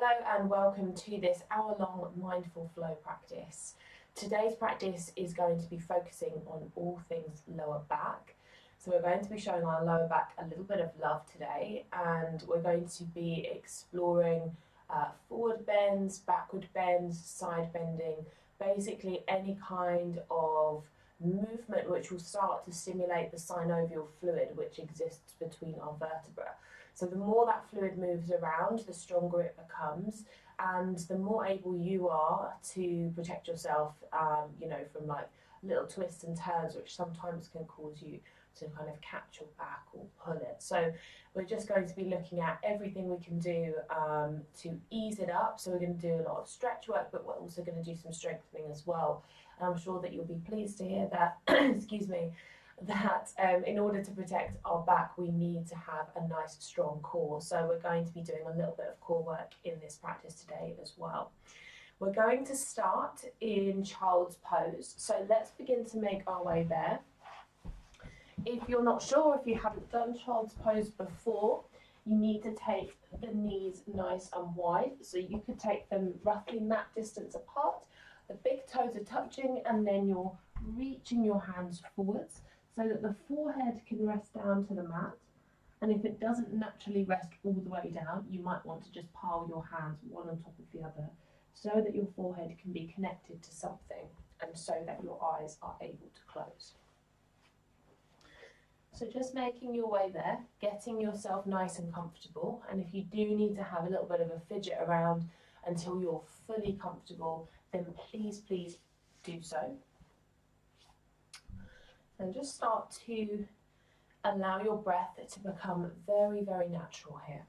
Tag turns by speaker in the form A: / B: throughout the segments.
A: Hello and welcome to this hour-long mindful flow practice. Today's practice is going to be focusing on all things lower back. So we're going to be showing our lower back a little bit of love today, and we're going to be exploring forward bends, backward bends, side bending, basically any kind of movement which will start to stimulate the synovial fluid which exists between our vertebrae. So the more that fluid moves around, the stronger it becomes, and the more able you are to protect yourself, from like little twists and turns, which sometimes can cause you to kind of catch your back or pull it. So we're just going to be looking at everything we can do to ease it up. So we're going to do a lot of stretch work, but we're also going to do some strengthening as well. And I'm sure that you'll be pleased to hear that, excuse me, that in order to protect our back, we need to have a nice strong core. So we're going to be doing a little bit of core work in this practice today as well. We're going to start in child's pose. So let's begin to make our way there. If you're not sure, if you haven't done child's pose before, you need to take the knees nice and wide. So you could take them roughly mat distance apart. The big toes are touching, and then you're reaching your hands forwards so that the forehead can rest down to the mat. And if it doesn't naturally rest all the way down, you might want to just pile your hands one on top of the other so that your forehead can be connected to something and so that your eyes are able to close. So just making your way there, getting yourself nice and comfortable. And if you do need to have a little bit of a fidget around until you're fully comfortable, then please do so. And just start to allow your breath to become very, very natural here.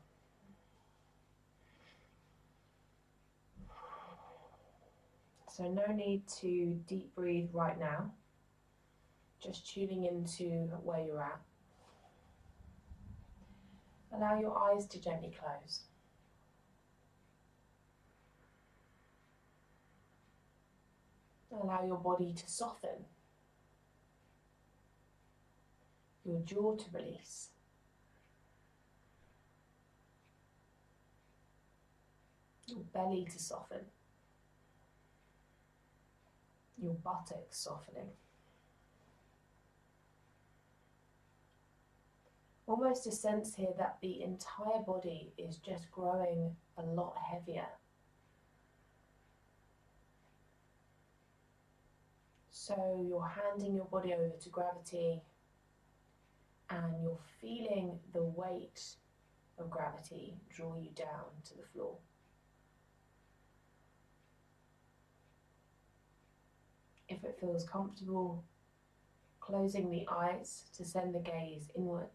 A: So no need to deep breathe right now. Just tuning into where you're at. Allow your eyes to gently close. Allow your body to soften. Your jaw to release. Your belly to soften. Your buttocks softening. Almost a sense here that the entire body is just growing a lot heavier. So you're handing your body over to gravity, and you're feeling the weight of gravity draw you down to the floor. If it feels comfortable, closing the eyes to send the gaze inward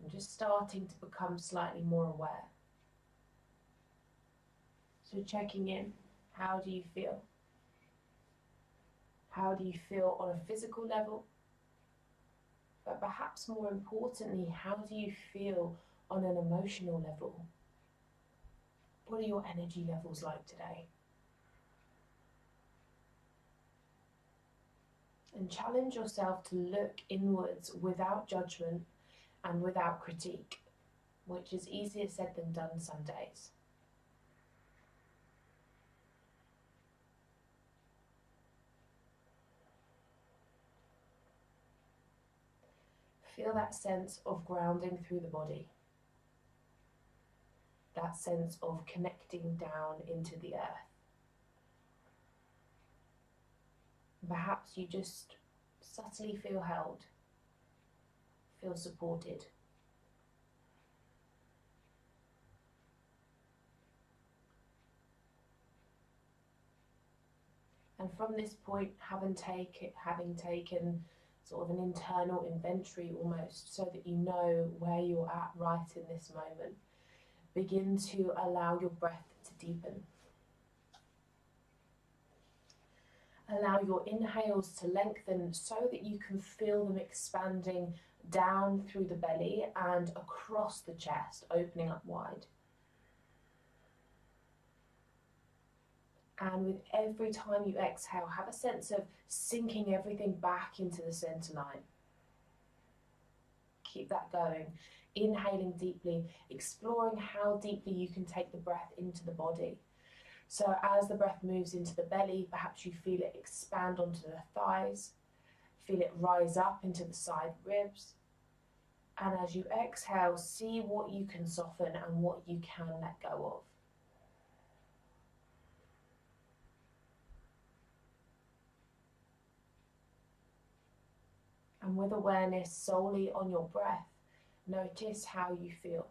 A: and just starting to become slightly more aware. So checking in, how do you feel? How do you feel on a physical level? But perhaps more importantly, how do you feel on an emotional level? What are your energy levels like today? And challenge yourself to look inwards without judgment and without critique, which is easier said than done some days. Feel that sense of grounding through the body, that sense of connecting down into the earth. Perhaps you just subtly feel held, feel supported. And from this point, having taken sort of an internal inventory almost, so that you know where you're at right in this moment, begin to allow your breath to deepen. Allow your inhales to lengthen so that you can feel them expanding down through the belly and across the chest, opening up wide. And with every time you exhale, have a sense of sinking everything back into the center line. keep that going. Inhaling deeply, exploring how deeply you can take the breath into the body. So as the breath moves into the belly, perhaps you feel it expand onto the thighs, feel it rise up into the side ribs. And as you exhale, see what you can soften and what you can let go of. And with awareness solely on your breath, notice how you feel.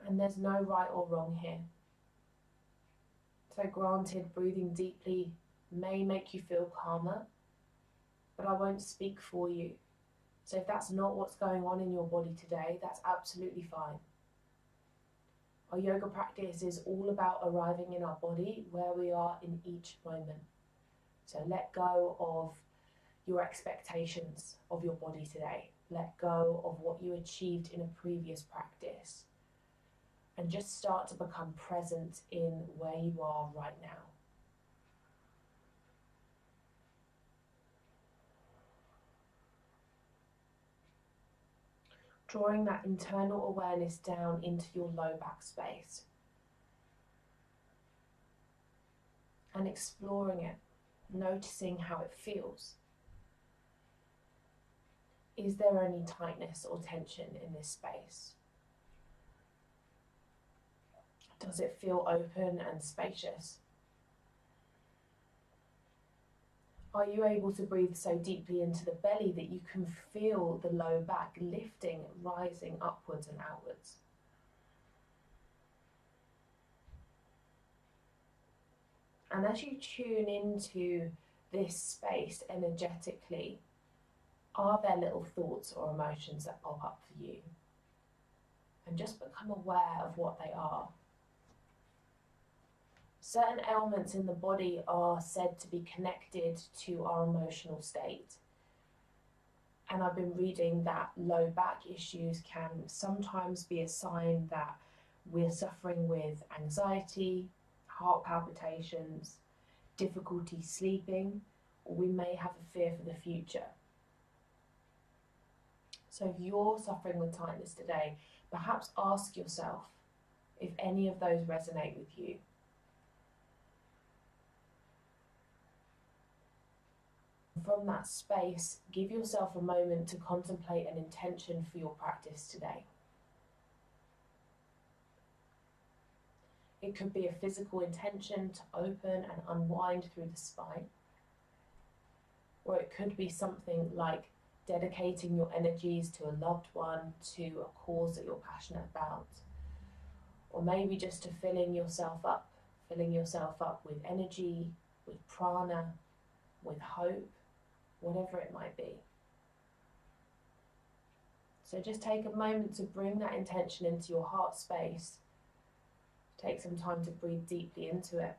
A: And there's no right or wrong here. So granted, breathing deeply may make you feel calmer, but I won't speak for you. So if that's not what's going on in your body today, that's absolutely fine. Our yoga practice is all about arriving in our body where we are in each moment. So let go of your expectations of your body today. Let go of what you achieved in a previous practice. And just start to become present in where you are right now. Drawing that internal awareness down into your low back space. And exploring it, noticing how it feels. Is there any tightness or tension in this space? Does it feel open and spacious? Are you able to breathe so deeply into the belly that you can feel the low back lifting, rising upwards and outwards? And as you tune into this space energetically, are there little thoughts or emotions that pop up for you? And just become aware of what they are. Certain ailments in the body are said to be connected to our emotional state. And I've been reading that low back issues can sometimes be a sign that we're suffering with anxiety, heart palpitations, difficulty sleeping, or we may have a fear for the future. So if you're suffering with tightness today, perhaps ask yourself if any of those resonate with you. From that space, give yourself a moment to contemplate an intention for your practice today. It could be a physical intention to open and unwind through the spine, or it could be something like dedicating your energies to a loved one, to a cause that you're passionate about, or maybe just to filling yourself up with energy, with prana, with hope, whatever it might be. So just take a moment to bring that intention into your heart space. Take some time to breathe deeply into it.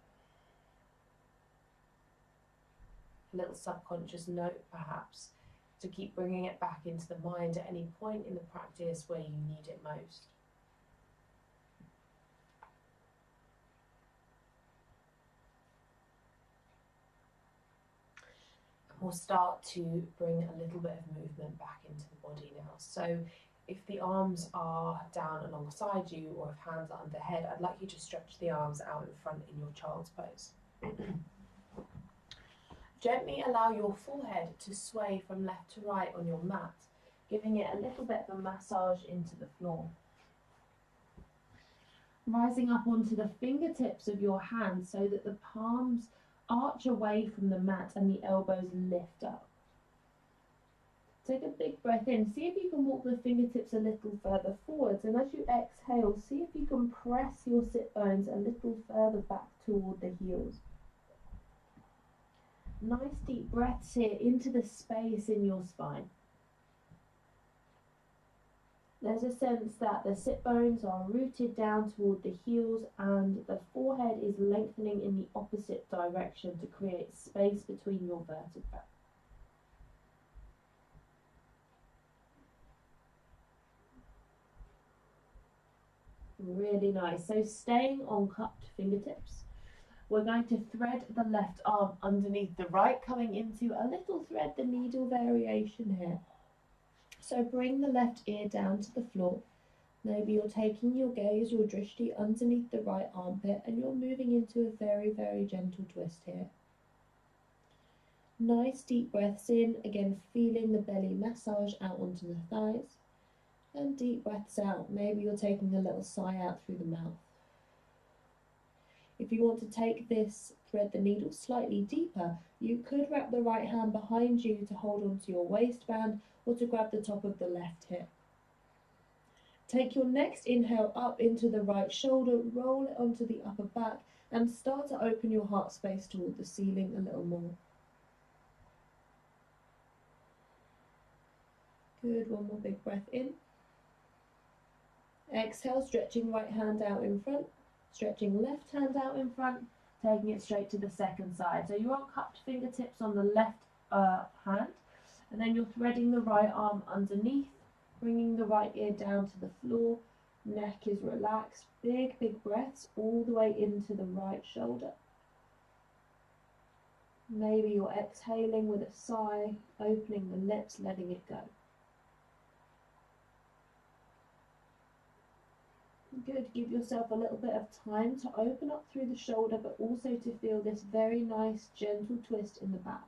A: A little subconscious note perhaps to keep bringing it back into the mind at any point in the practice where you need it most. We'll start to bring a little bit of movement back into the body now. So if the arms are down alongside you or if hands are under head, I'd like you to stretch the arms out in front in your child's pose. Gently allow your forehead to sway from left to right on your mat, giving it a little bit of a massage into the floor. Rising up onto the fingertips of your hands so that the palms arch away from the mat and the elbows lift up. Take a big breath in. See if you can walk the fingertips a little further forwards, and as you exhale, see if you can press your sit bones a little further back toward the heels. Nice deep breaths here into the space in your spine. There's a sense that the sit bones are rooted down toward the heels and the forehead is lengthening in the opposite direction to create space between your vertebrae. Really nice. So staying on cupped fingertips, we're going to thread the left arm underneath the right, coming into a little thread the needle variation here. So bring the left ear down to the floor. Maybe you're taking your gaze, your drishti, underneath the right armpit, and you're moving into a very, very gentle twist here. Nice deep breaths in, again feeling the belly massage out onto the thighs. And deep breaths out. Maybe you're taking a little sigh out through the mouth. If you want to take this, thread the needle slightly deeper, you could wrap the right hand behind you to hold onto your waistband or to grab the top of the left hip. Take your next inhale up into the right shoulder, roll it onto the upper back and start to open your heart space toward the ceiling a little more. Good, one more big breath in. Exhale, stretching right hand out in front, stretching left hand out in front, taking it straight to the second side. So you're on cupped fingertips on the left hand, and then you're threading the right arm underneath, bringing the right ear down to the floor, neck is relaxed, big, big breaths all the way into the right shoulder. Maybe you're exhaling with a sigh, opening the lips, letting it go. Good, give yourself a little bit of time to open up through the shoulder, but also to feel this very nice, gentle twist in the back.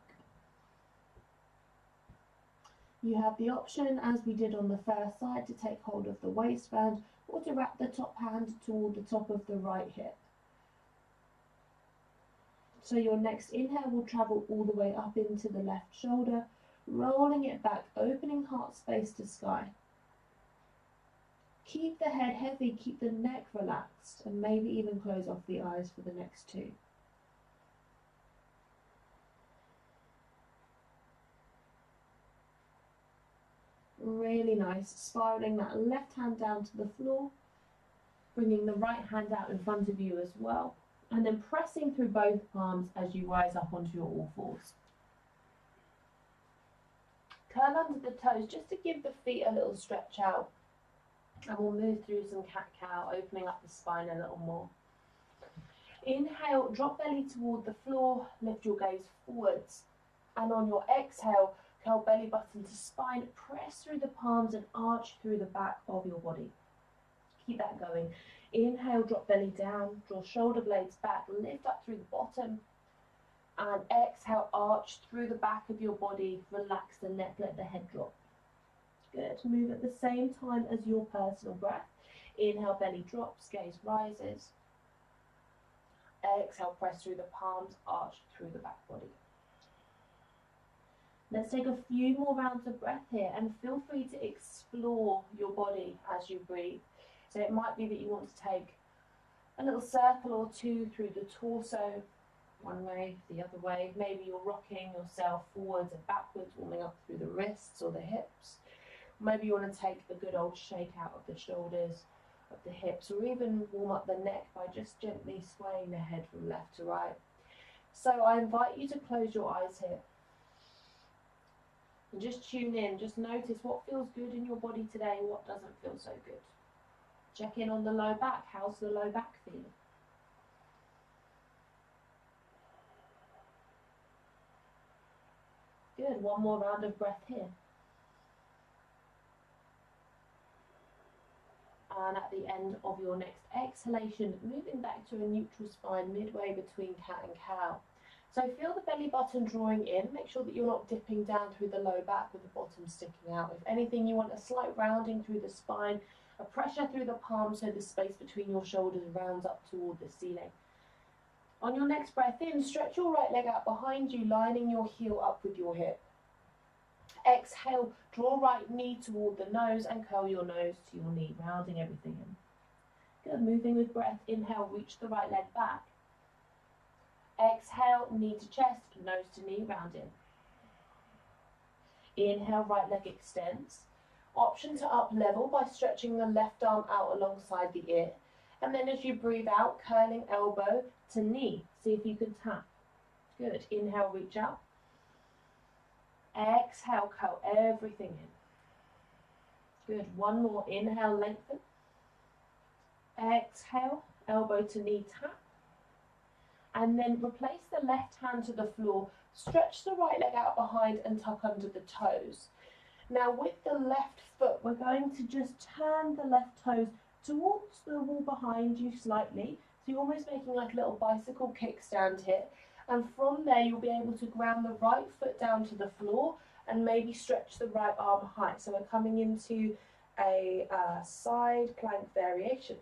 A: You have the option, as we did on the first side, to take hold of the waistband or to wrap the top hand toward the top of the right hip. So your next inhale will travel all the way up into the left shoulder, rolling it back, opening heart space to sky. Keep the head heavy, keep the neck relaxed, and maybe even close off the eyes for the next two. Really nice, spiraling that left hand down to the floor, bringing the right hand out in front of you as well, and then pressing through both palms as you rise up onto your all fours. Curl under the toes just to give the feet a little stretch out. And we'll move through some cat-cow, opening up the spine a little more. Inhale, drop belly toward the floor, lift your gaze forwards. And on your exhale, curl belly button to spine, press through the palms and arch through the back of your body. Keep that going. Inhale, drop belly down, draw shoulder blades back, lift up through the bottom. And exhale, arch through the back of your body, relax the neck, let the head drop. Good. Move at the same time as your personal breath. Inhale, belly drops, gaze rises. Exhale, press through the palms, arch through the back body. Let's take a few more rounds of breath here and feel free to explore your body as you breathe. So it might be that you want to take a little circle or two through the torso, one way, the other way. Maybe you're rocking yourself forwards and backwards, warming up through the wrists or the hips. Maybe you want to take the good old shake out of the shoulders, of the hips, or even warm up the neck by just gently swaying the head from left to right. So I invite you to close your eyes here. And just tune in, just notice what feels good in your body today and what doesn't feel so good. Check in on the low back. How's the low back feeling? Good, one more round of breath here. And at the end of your next exhalation, moving back to a neutral spine midway between cat and cow. So feel the belly button drawing in. Make sure that you're not dipping down through the low back with the bottom sticking out. If anything, you want a slight rounding through the spine, a pressure through the palms so the space between your shoulders rounds up toward the ceiling. On your next breath in, stretch your right leg out behind you, lining your heel up with your hip. Exhale, draw right knee toward the nose and curl your nose to your knee, rounding everything in. Good, moving with breath. Inhale, reach the right leg back. Exhale, knee to chest, nose to knee, round in. Inhale, right leg extends. Option to up level by stretching the left arm out alongside the ear. And then as you breathe out, curling elbow to knee. See if you can tap. Good. Inhale, reach out. Exhale, curl everything in. Good. One more. Inhale, lengthen. Exhale, elbow to knee tap. And then replace the left hand to the floor, stretch the right leg out behind and tuck under the toes. Now with the left foot, we're going to just turn the left toes towards the wall behind you slightly. So you're almost making like a little bicycle kickstand here. And from there, you'll be able to ground the right foot down to the floor and maybe stretch the right arm high. So we're coming into a side plank variation.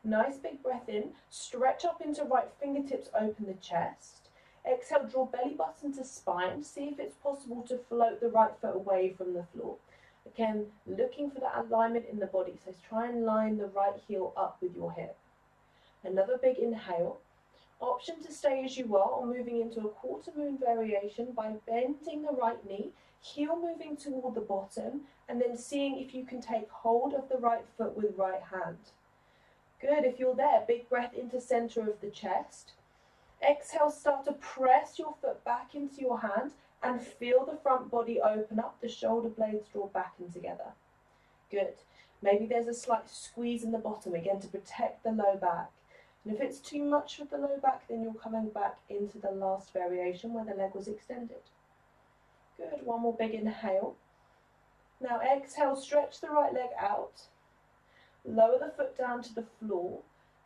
A: Nice big breath in, stretch up into right fingertips, open the chest. Exhale, draw belly button to spine. See if it's possible to float the right foot away from the floor. Again, looking for that alignment in the body. So try and line the right heel up with your hip. Another big inhale. Option to stay as you are or moving into a quarter moon variation by bending the right knee, heel moving toward the bottom, and then seeing if you can take hold of the right foot with right hand. Good, if you're there, big breath into center of the chest. Exhale, start to press your foot back into your hand and feel the front body open up, the shoulder blades draw back and together. Good. Maybe there's a slight squeeze in the bottom, again to protect the low back. And if it's too much for the low back, then you're coming back into the last variation where the leg was extended. Good, one more big inhale. Now exhale, stretch the right leg out. Lower the foot down to the floor.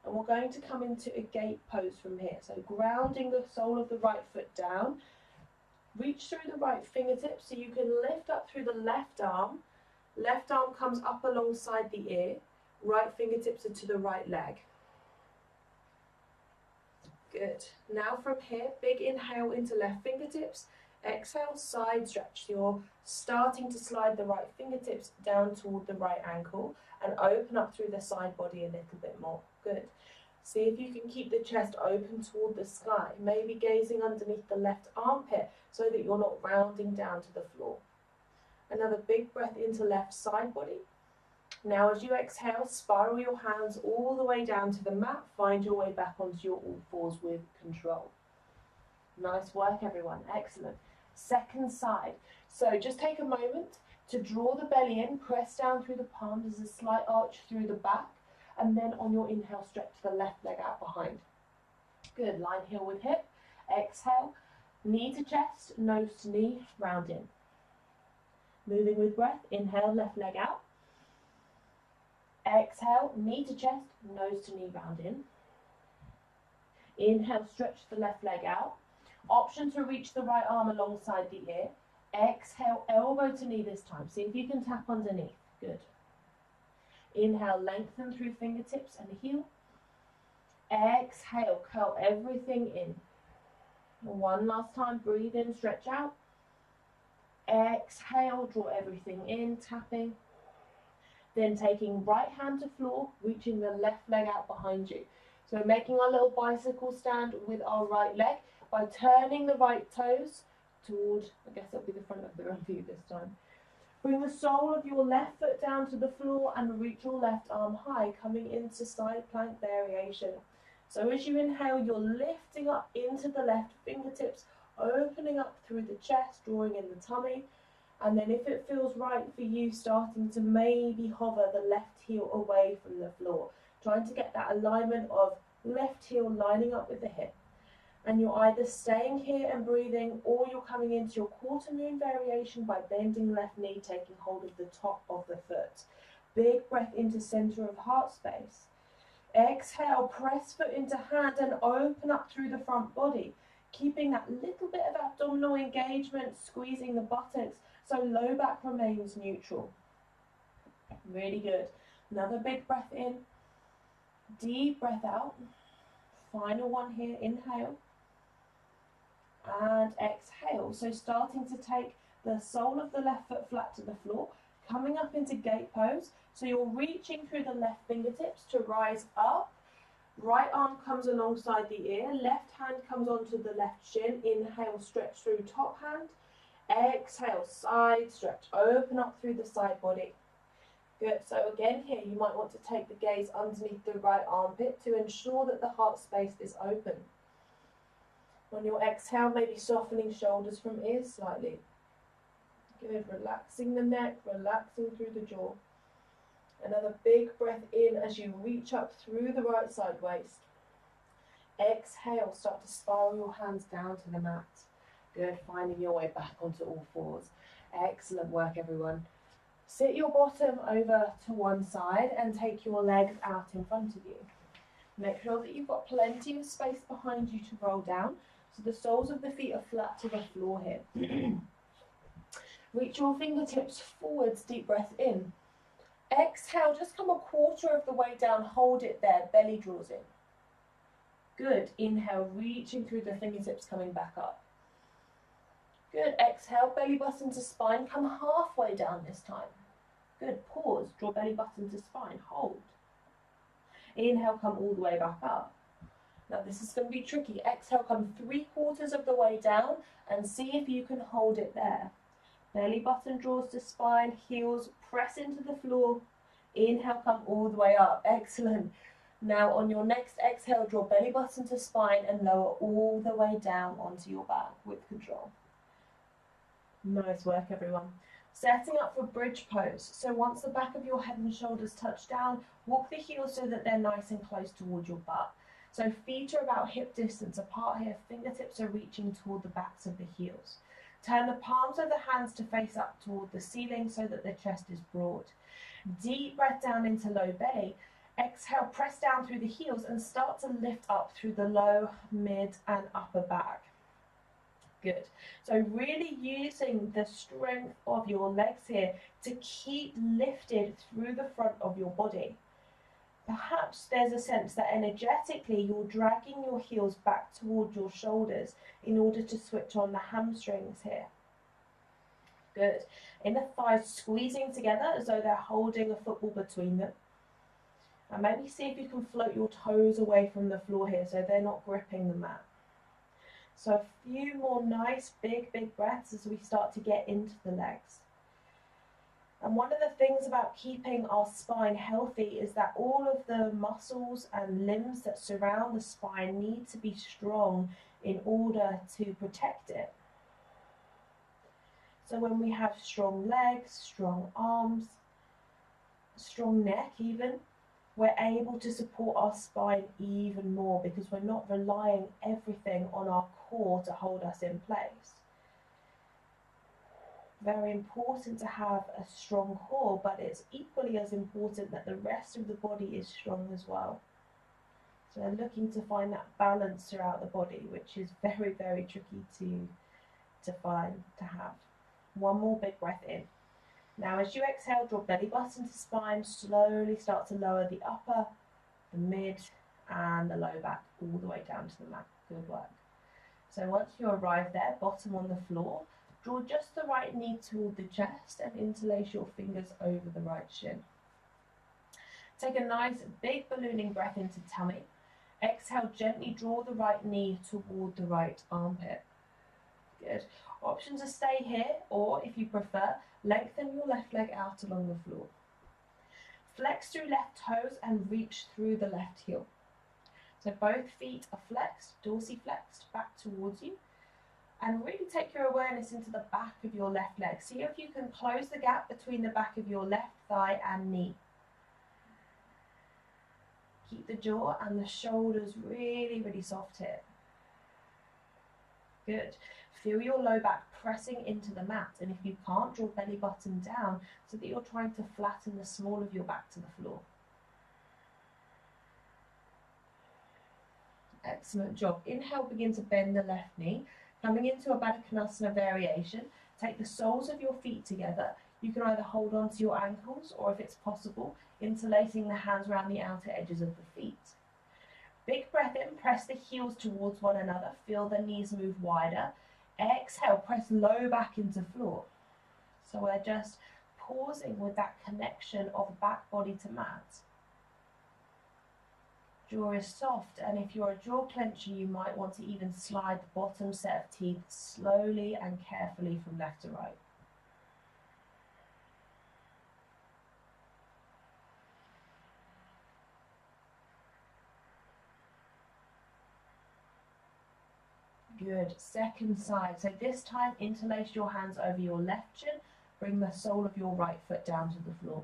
A: And we're going to come into a gate pose from here. So grounding the sole of the right foot down. Reach through the right fingertips so you can lift up through the left arm. Left arm comes up alongside the ear. Right fingertips are to the right leg. Good. Now from here, big inhale into left fingertips. Exhale, side stretch. You're starting to slide the right fingertips down toward the right ankle and open up through the side body a little bit more. Good. See if you can keep the chest open toward the sky, maybe gazing underneath the left armpit so that you're not rounding down to the floor. Another big breath into left side body. Now as you exhale, spiral your hands all the way down to the mat. Find your way back onto your all fours with control. Nice work, everyone. Excellent. Second side. So just take a moment to draw the belly in, press down through the palms. There's a slight arch through the back. And then on your inhale, stretch the left leg out behind. Good. Line heel with hip. Exhale. Knee to chest, nose to knee, round in. Moving with breath. Inhale, left leg out. Exhale, knee to chest, nose to knee, round in. Inhale, stretch the left leg out. Option to reach the right arm alongside the ear. Exhale, elbow to knee this time. See if you can tap underneath. Good. Inhale, lengthen through fingertips and heel. Exhale, curl everything in. One last time, breathe in, stretch out. Exhale, draw everything in, tapping. Then taking right hand to floor, reaching the left leg out behind you. So we're making our little bicycle stand with our right leg by turning the right toes toward, I guess that'll be the front of the room for you this time. Bring the sole of your left foot down to the floor and reach your left arm high, coming into side plank variation. So as you inhale, you're lifting up into the left fingertips, opening up through the chest, drawing in the tummy. And then if it feels right for you, starting to maybe hover the left heel away from the floor, trying to get that alignment of left heel lining up with the hip. And you're either staying here and breathing, or you're coming into your quarter moon variation by bending left knee, taking hold of the top of the foot. Big breath into center of heart space. Exhale, press foot into hand and open up through the front body, keeping that little bit of abdominal engagement, squeezing the buttocks, so low back remains neutral. Really good. Another big breath in. Deep breath out. Final one here. Inhale. And exhale. So starting to take the sole of the left foot flat to the floor. Coming up into gate pose. So you're reaching through the left fingertips to rise up. Right arm comes alongside the ear. Left hand comes onto the left shin. Inhale, stretch through top hand. Exhale, side stretch, open up through the side body. Good, so again here you might want to take the gaze underneath the right armpit to ensure that the heart space is open. On your exhale, maybe softening shoulders from ears slightly. Good, relaxing the neck, relaxing through the jaw. Another big breath in as you reach up through the right side waist. Exhale, start to spiral your hands down to the mat. Good, finding your way back onto all fours. Excellent work, everyone. Sit your bottom over to one side and take your legs out in front of you. Make sure that you've got plenty of space behind you to roll down, so the soles of the feet are flat to the floor here. Reach your fingertips forwards, deep breath in. Exhale, just come a quarter of the way down, hold it there, belly draws in. Good, inhale, reaching through the fingertips, coming back up. Good, exhale, belly button to spine, come halfway down this time. Good, pause, draw belly button to spine, hold. Inhale, come all the way back up. Now this is going to be tricky. Exhale, come 3/4 of the way down and see if you can hold it there. Belly button draws to spine, heels press into the floor. Inhale, come all the way up. Excellent. Now on your next exhale, draw belly button to spine and lower all the way down onto your back with control. Nice work, everyone. Setting up for bridge pose. So once the back of your head and shoulders touch down, walk the heels so that they're nice and close towards your butt. So feet are about hip distance apart here, fingertips are reaching toward the backs of the heels. Turn the palms of the hands to face up toward the ceiling so that the chest is broad. Deep breath down into low belly. Exhale, press down through the heels and start to lift up through the low, mid and upper back. Good. So really using the strength of your legs here to keep lifted through the front of your body. Perhaps there's a sense that energetically you're dragging your heels back towards your shoulders in order to switch on the hamstrings here. Good. Inner thighs squeezing together as though they're holding a football between them. And maybe see if you can float your toes away from the floor here so they're not gripping the mat. So a few more nice big breaths as we start to get into the legs. And one of the things about keeping our spine healthy is that all of the muscles and limbs that surround the spine need to be strong in order to protect it. So when we have strong legs, strong arms, strong neck even, we're able to support our spine even more because we're not relying everything on our core to hold us in place. Very important to have a strong core, but it's equally as important that the rest of the body is strong as well. So we're looking to find that balance throughout the body, which is very tricky to find, to have. One more big breath in. Now as you exhale, draw belly button to spine, slowly start to lower the upper, the mid and the low back all the way down to the mat. Good work. So once you arrive there, bottom on the floor, draw just the right knee toward the chest and interlace your fingers over the right shin. Take a nice big ballooning breath into tummy. Exhale, gently draw the right knee toward the right armpit. Good. Option to stay here, or if you prefer, lengthen your left leg out along the floor. Flex through left toes and reach through the left heel. So both feet are flexed, dorsiflexed back towards you. And really take your awareness into the back of your left leg. See if you can close the gap between the back of your left thigh and knee. Keep the jaw and the shoulders really soft here. Good. Feel your low back pressing into the mat, and if you can't, draw belly button down so that you're trying to flatten the small of your back to the floor. Excellent job. Inhale, begin to bend the left knee. Coming into a Baddha Konasana variation, take the soles of your feet together. You can either hold on to your ankles or, if it's possible, interlacing the hands around the outer edges of the feet. Big breath in, press the heels towards one another, feel the knees move wider. Exhale, press low back into floor. So we're just pausing with that connection of back body to mat. Jaw is soft, and if you're a jaw clencher, you might want to even slide the bottom set of teeth slowly and carefully from left to right. Good. Second side. So this time, interlace your hands over your left shin. Bring the sole of your right foot down to the floor.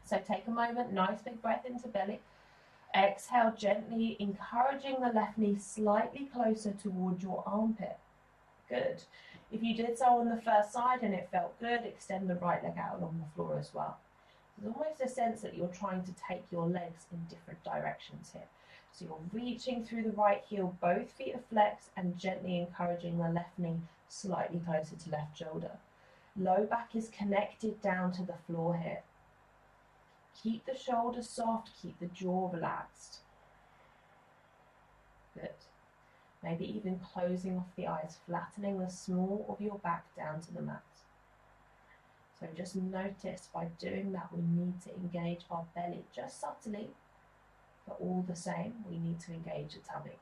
A: So take a moment, nice big breath into belly. Exhale, gently encouraging the left knee slightly closer towards your armpit. Good. If you did so on the first side and it felt good, extend the right leg out along the floor as well. There's almost a sense that you're trying to take your legs in different directions here. So you're reaching through the right heel, both feet are flexed, and gently encouraging the left knee slightly closer to left shoulder. Low back is connected down to the floor here. Keep the shoulders soft, keep the jaw relaxed. Good. Maybe even closing off the eyes, flattening the small of your back down to the mat. So just notice by doing that we need to engage our belly just subtly, but all the same we need to engage the tummy.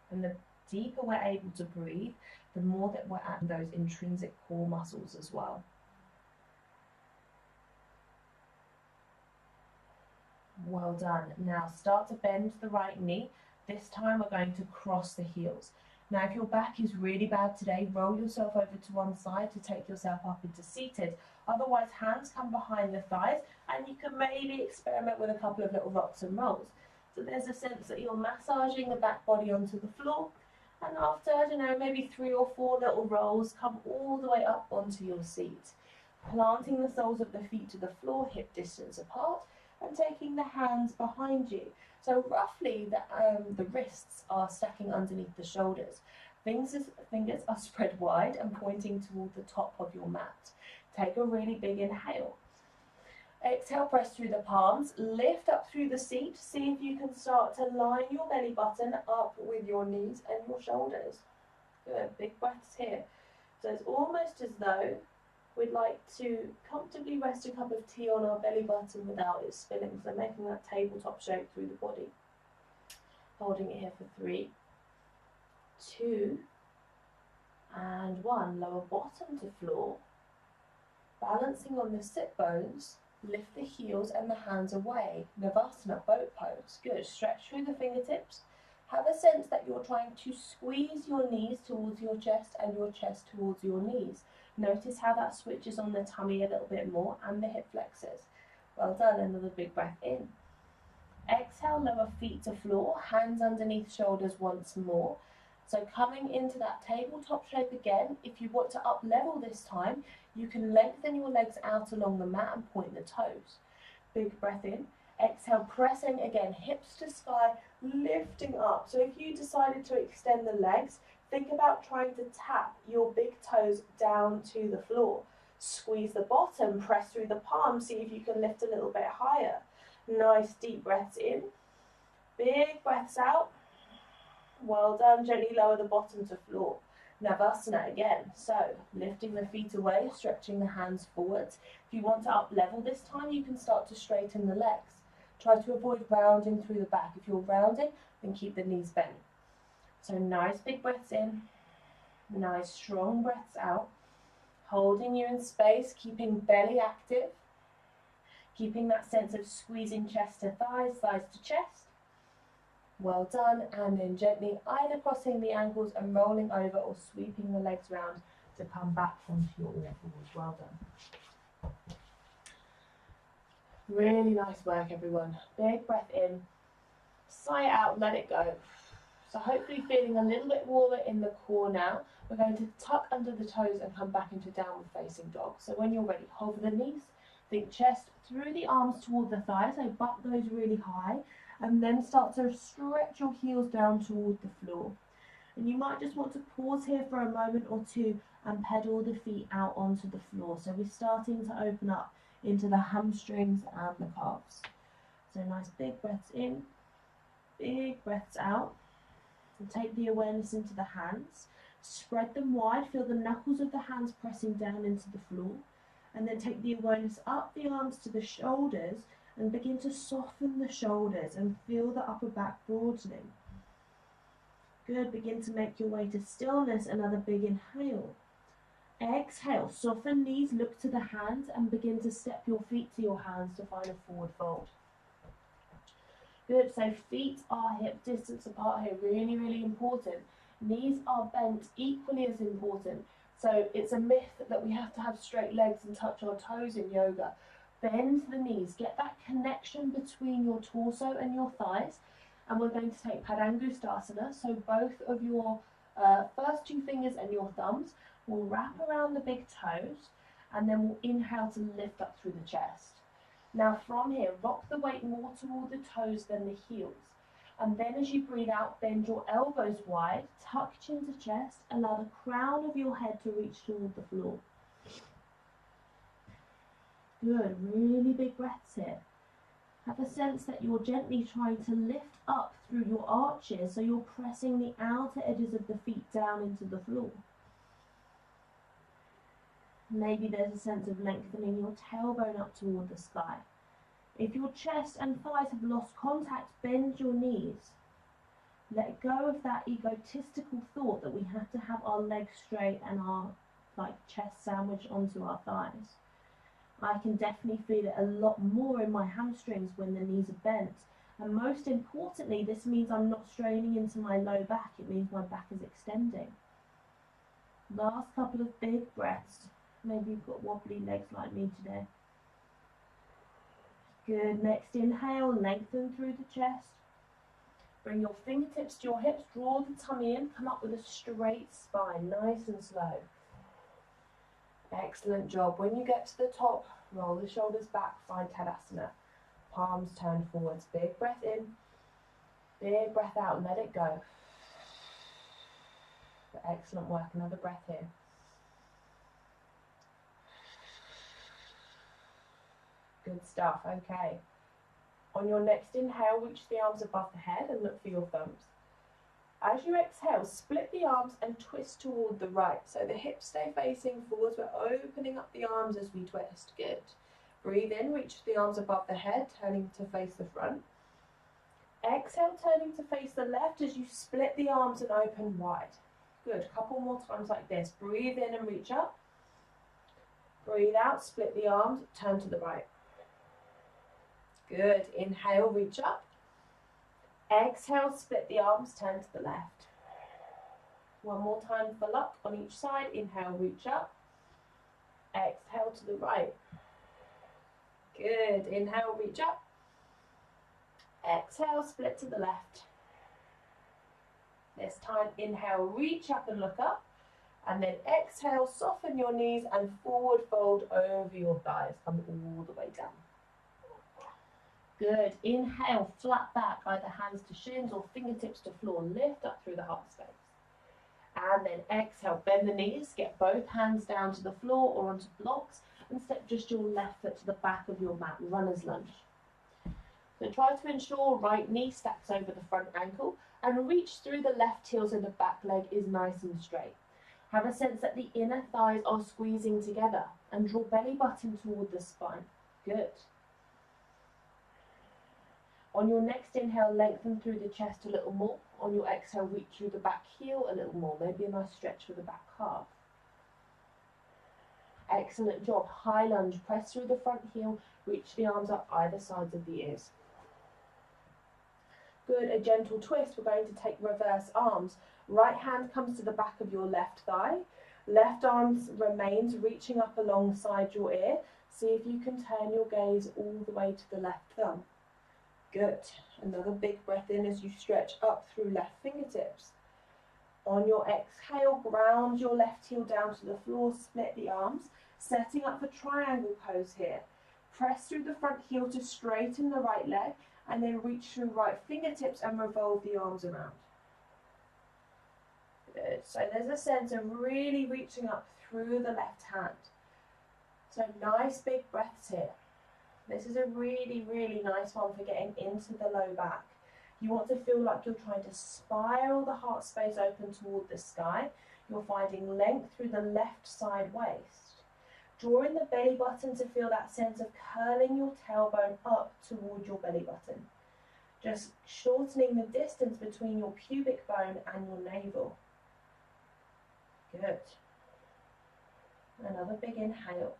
A: And the deeper we're able to breathe, the more that we're at those intrinsic core muscles as well. Well done. Now start to bend the right knee. This time we're going to cross the heels. Now if your back is really bad today, roll yourself over to one side to take yourself up into seated. Otherwise, hands come behind the thighs, and you can maybe experiment with a couple of little rocks and rolls. So there's a sense that you're massaging the back body onto the floor, and after, I don't know, maybe 3 or 4 little rolls, come all the way up onto your seat. Planting the soles of the feet to the floor, hip distance apart, and taking the hands behind you. So roughly the wrists are stacking underneath the shoulders. Fingers are spread wide and pointing toward the top of your mat. Take a really big inhale. Exhale, press through the palms, lift up through the seat. See if you can start to line your belly button up with your knees and your shoulders. Good, big breaths here. So it's almost as though we'd like to comfortably rest a cup of tea on our belly button without it spilling, so making that tabletop shape through the body. Holding it here for 3, 2, and 1. Lower bottom to floor. Balancing on the sit bones, lift the heels and the hands away. Navasana, boat pose. Good. Stretch through the fingertips. Have a sense that you're trying to squeeze your knees towards your chest and your chest towards your knees. Notice how that switches on the tummy a little bit more and the hip flexors. Well done. Another big breath in. Exhale, lower feet to floor, hands underneath shoulders once more. So coming into that tabletop shape again, if you want to up level this time, you can lengthen your legs out along the mat and point the toes. Big breath in. Exhale, pressing again, hips to sky, lifting up. So if you decided to extend the legs, think about trying to tap your big toes down to the floor. Squeeze the bottom, press through the palms, see if you can lift a little bit higher. Nice deep breaths in, big breaths out. Well done, gently lower the bottom to floor. Navasana again, so lifting the feet away, stretching the hands forwards. If you want to up level this time, you can start to straighten the legs. Try to avoid rounding through the back. If you're rounding, then keep the knees bent. So nice big breaths in, nice strong breaths out. Holding you in space, keeping belly active. Keeping that sense of squeezing chest to thighs, thighs to chest. Well done, and then gently either crossing the ankles and rolling over or sweeping the legs round to come back onto your all fours. Well done. Really nice work, everyone. Big breath in, sigh it out, let it go. So hopefully feeling a little bit warmer in the core now. We're going to tuck under the toes and come back into downward facing dog. So when you're ready, hover the knees, think chest through the arms toward the thighs, so butt those really high, and then start to stretch your heels down toward the floor. And you might just want to pause here for a moment or two and pedal the feet out onto the floor. So we're starting to open up into the hamstrings and the calves. So nice big breaths in, big breaths out. And take the awareness into the hands. Spread them wide, feel the knuckles of the hands pressing down into the floor. And then take the awareness up the arms to the shoulders and begin to soften the shoulders and feel the upper back broadening. Good, begin to make your way to stillness, another big inhale. Exhale, soften knees, look to the hands and begin to step your feet to your hands to find a forward fold. Good, so feet are hip distance apart here, really, really important. Knees are bent, equally as important. So it's a myth that we have to have straight legs and touch our toes in yoga. Bend the knees, get that connection between your torso and your thighs. And we're going to take Padangusthasana, so both of your first two fingers and your thumbs will wrap around the big toes, and then we'll inhale to lift up through the chest. Now from here, rock the weight more toward the toes than the heels. And then as you breathe out, bend your elbows wide, tuck chin to chest, allow the crown of your head to reach toward the floor. Good, really big breaths here. Have a sense that you're gently trying to lift up through your arches, so you're pressing the outer edges of the feet down into the floor. Maybe there's a sense of lengthening your tailbone up toward the sky. If your chest and thighs have lost contact, bend your knees. Let go of that egotistical thought that we have to have our legs straight and our chest sandwiched onto our thighs. I can definitely feel it a lot more in my hamstrings when the knees are bent. And most importantly, this means I'm not straining into my low back. It means my back is extending. Last couple of big breaths. Maybe you've got wobbly legs like me today. Good. Next inhale, lengthen through the chest. Bring your fingertips to your hips, draw the tummy in, come up with a straight spine, nice and slow. Excellent job. When you get to the top, roll the shoulders back, find Tadasana. Palms turn forwards. Big breath in, big breath out, and let it go. Excellent work. Another breath here. Good stuff. Okay. On your next inhale, reach the arms above the head and look for your thumbs. As you exhale, split the arms and twist toward the right. So the hips stay facing forwards. We're opening up the arms as we twist. Good. Breathe in, reach the arms above the head, turning to face the front. Exhale, turning to face the left as you split the arms and open wide. Good. Couple more times like this. Breathe in and reach up. Breathe out, split the arms, turn to the right. Good. Inhale, reach up. Exhale, split the arms, turn to the left. One more time for luck on each side. Inhale, reach up. Exhale to the right. Good. Inhale, reach up. Exhale, split to the left. This time, inhale, reach up and look up. And then exhale, soften your knees and forward fold over your thighs. Come all the way down. Good. Inhale, flat back, either hands to shins or fingertips to floor. Lift up through the heart space. And then exhale, bend the knees, get both hands down to the floor or onto blocks, and step just your left foot to the back of your mat, runner's lunge. So try to ensure right knee stacks over the front ankle and reach through the left heel so the back leg is nice and straight. Have a sense that the inner thighs are squeezing together and draw belly button toward the spine. Good. On your next inhale, lengthen through the chest a little more. On your exhale, reach through the back heel a little more. Maybe a nice stretch for the back calf. Excellent job. High lunge. Press through the front heel. Reach the arms up either sides of the ears. Good. A gentle twist. We're going to take reverse arms. Right hand comes to the back of your left thigh. Left arm remains reaching up alongside your ear. See if you can turn your gaze all the way to the left thumb. Good. Another big breath in as you stretch up through left fingertips. On your exhale, ground your left heel down to the floor, split the arms, setting up for triangle pose here. Press through the front heel to straighten the right leg, and then reach through right fingertips and revolve the arms around. Good. So there's a sense of really reaching up through the left hand. So nice big breaths here. This is a really, really nice one for getting into the low back. You want to feel like you're trying to spiral the heart space open toward the sky. You're finding length through the left side waist. Drawing the belly button to feel that sense of curling your tailbone up toward your belly button. Just shortening the distance between your pubic bone and your navel. Good. Another big inhale.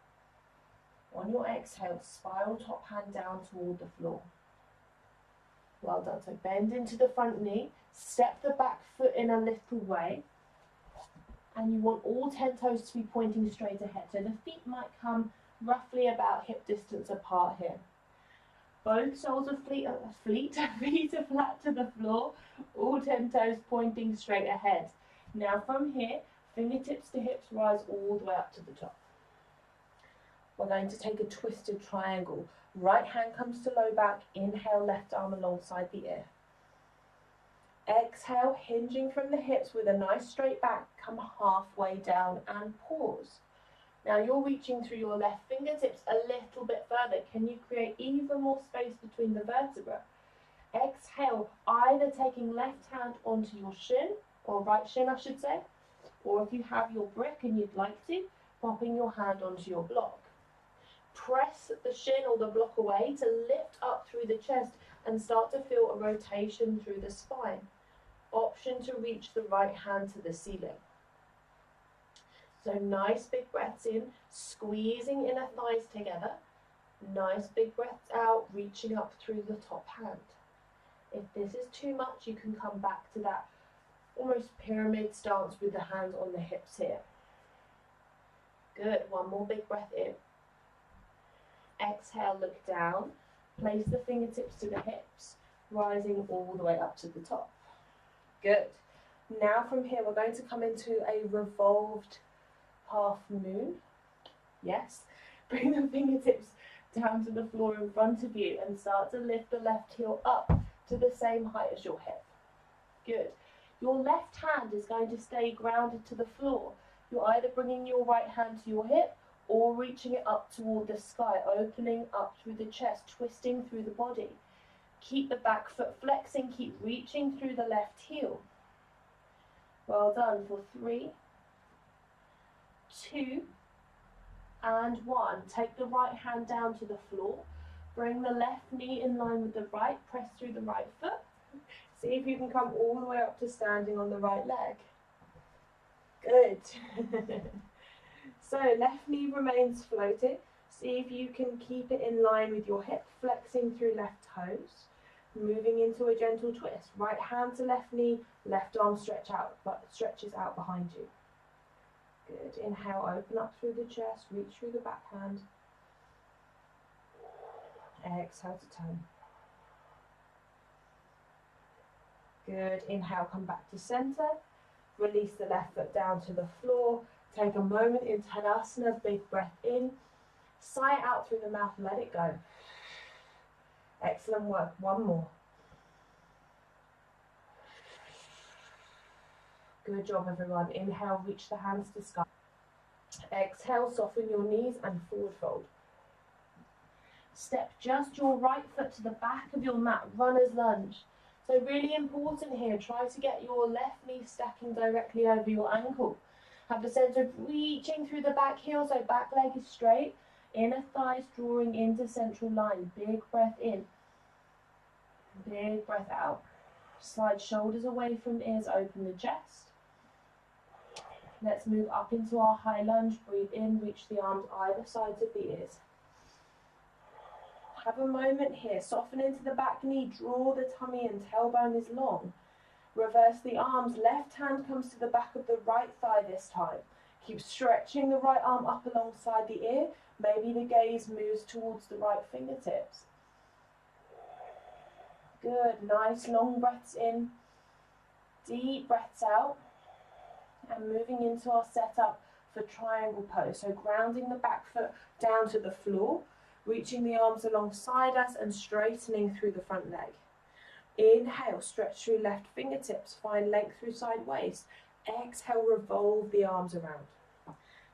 A: On your exhale, spiral top hand down toward the floor. Well done. So bend into the front knee, step the back foot in a little way, and you want all 10 toes to be pointing straight ahead. So the feet might come roughly about hip distance apart here. Both soles of feet are flat to the floor, all 10 toes pointing straight ahead. Now from here, fingertips to hips rise all the way up to the top. We're going to take a twisted triangle. Right hand comes to low back, inhale, left arm alongside the ear. Exhale, hinging from the hips with a nice straight back, come halfway down and pause. Now you're reaching through your left fingertips a little bit further. Can you create even more space between the vertebrae? Exhale, either taking left hand onto your shin, or right shin I should say, or if you have your brick and you'd like to, popping your hand onto your block. Press the shin or the block away to lift up through the chest and start to feel a rotation through the spine. Option to reach the right hand to the ceiling. So nice big breaths in, squeezing inner thighs together. Nice big breaths out, reaching up through the top hand. If this is too much, you can come back to that almost pyramid stance with the hands on the hips here. Good, one more big breath in. Exhale, look down. Place the fingertips to the hips, rising all the way up to the top. Good. Now from here, we're going to come into a revolved half moon. Yes. Bring the fingertips down to the floor in front of you and start to lift the left heel up to the same height as your hip. Good. Your left hand is going to stay grounded to the floor. You're either bringing your right hand to your hip or reaching it up toward the sky, opening up through the chest, twisting through the body. Keep the back foot flexing, keep reaching through the left heel. Well done for 3, 2, and 1. Take the right hand down to the floor. Bring the left knee in line with the right. Press through the right foot. See if you can come all the way up to standing on the right leg. Good. So left knee remains floated. See if you can keep it in line with your hip, flexing through left toes. Moving into a gentle twist. Right hand to left knee, left arm stretches out behind you. Good. Inhale, open up through the chest, reach through the back hand. Exhale to turn. Good. Inhale, come back to center. Release the left foot down to the floor. Take a moment in Tadasana, big breath in. Sigh it out through the mouth, let it go. Excellent work. One more. Good job, everyone. Inhale, reach the hands to sky. Exhale, soften your knees and forward fold. Step just your right foot to the back of your mat, runner's lunge. So really important here, try to get your left knee stacking directly over your ankle. Have the sense of reaching through the back heel, so back leg is straight. Inner thighs drawing into central line. Big breath in. Big breath out. Slide shoulders away from ears, open the chest. Let's move up into our high lunge. Breathe in, reach the arms either sides of the ears. Have a moment here. Soften into the back knee. Draw the tummy and tailbone is long. Reverse the arms. Left hand comes to the back of the right thigh this time. Keep stretching the right arm up alongside the ear. Maybe the gaze moves towards the right fingertips. Good. Nice long breaths in. Deep breaths out. And moving into our setup for triangle pose. So grounding the back foot down to the floor. Reaching the arms alongside us and straightening through the front leg. Inhale, stretch through left fingertips, find length through side waist. Exhale, revolve the arms around.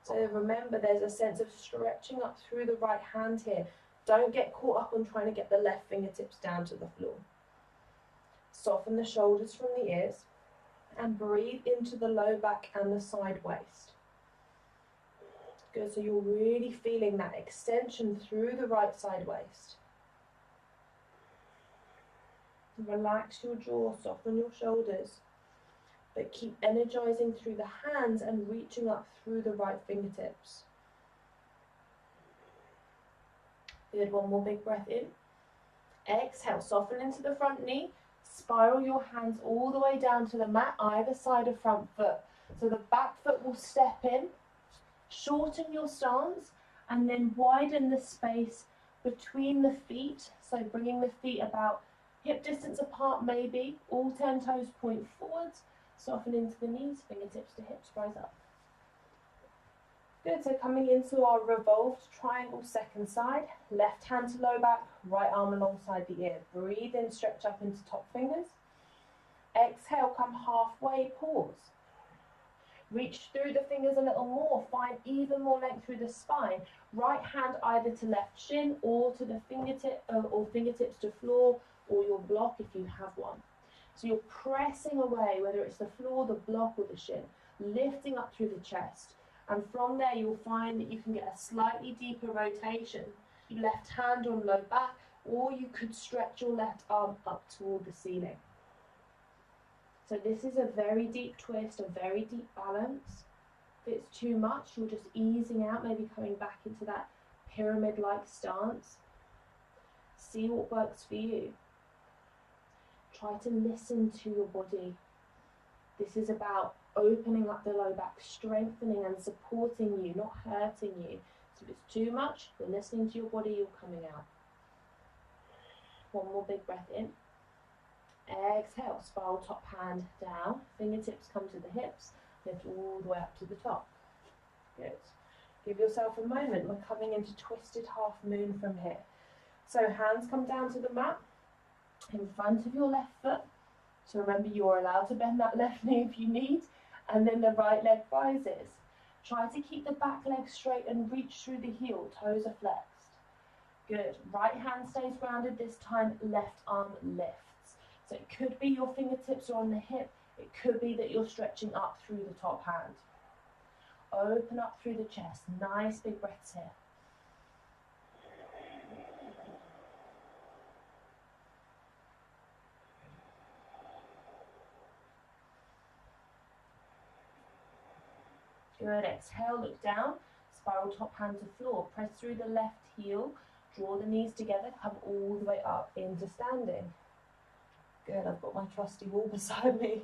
A: So remember, there's a sense of stretching up through the right hand here. Don't get caught up on trying to get the left fingertips down to the floor. Soften the shoulders from the ears and breathe into the low back and the side waist. Good, so you're really feeling that extension through the right side waist. Relax your jaw, soften your shoulders, but keep energizing through the hands and reaching up through the right fingertips. Good, one more big breath in. Exhale, soften into the front knee, spiral your hands all the way down to the mat, either side of front foot. So the back foot will step in. Shorten your stance and then widen the space between the feet, so bringing the feet about hip distance apart maybe, all 10 toes point forwards, soften into the knees, fingertips to hips, rise up. Good, so coming into our revolved triangle second side, left hand to low back, right arm alongside the ear. Breathe in, stretch up into top fingers. Exhale, come halfway, pause. Reach through the fingers a little more, find even more length through the spine. Right hand either to left shin or to the fingertip, or fingertips to floor or your block if you have one. So you're pressing away, whether it's the floor, the block or the shin, lifting up through the chest. And from there you'll find that you can get a slightly deeper rotation. Left hand on low back, or you could stretch your left arm up toward the ceiling. So this is a very deep twist, a very deep balance. If it's too much, you're just easing out, maybe coming back into that pyramid-like stance. See what works for you. Try to listen to your body. This is about opening up the low back, strengthening and supporting you, not hurting you. So if it's too much, you're listening to your body, you're coming out. One more big breath in. Exhale, spiral top hand down, fingertips come to the hips, lift all the way up to the top. Good. Give yourself a moment. We're coming into twisted half moon from here. So hands come down to the mat, in front of your left foot. So remember, you're allowed to bend that left knee if you need, and then the right leg rises. Try to keep the back leg straight and reach through the heel, toes are flexed. Good. Right hand stays grounded this time, left arm lifts. So it could be your fingertips are on the hip, it could be that you're stretching up through the top hand. Open up through the chest, nice big breaths here. Good, exhale, look down, spiral top hand to floor, press through the left heel, draw the knees together, come all the way up into standing. Good, I've got my trusty wall beside me.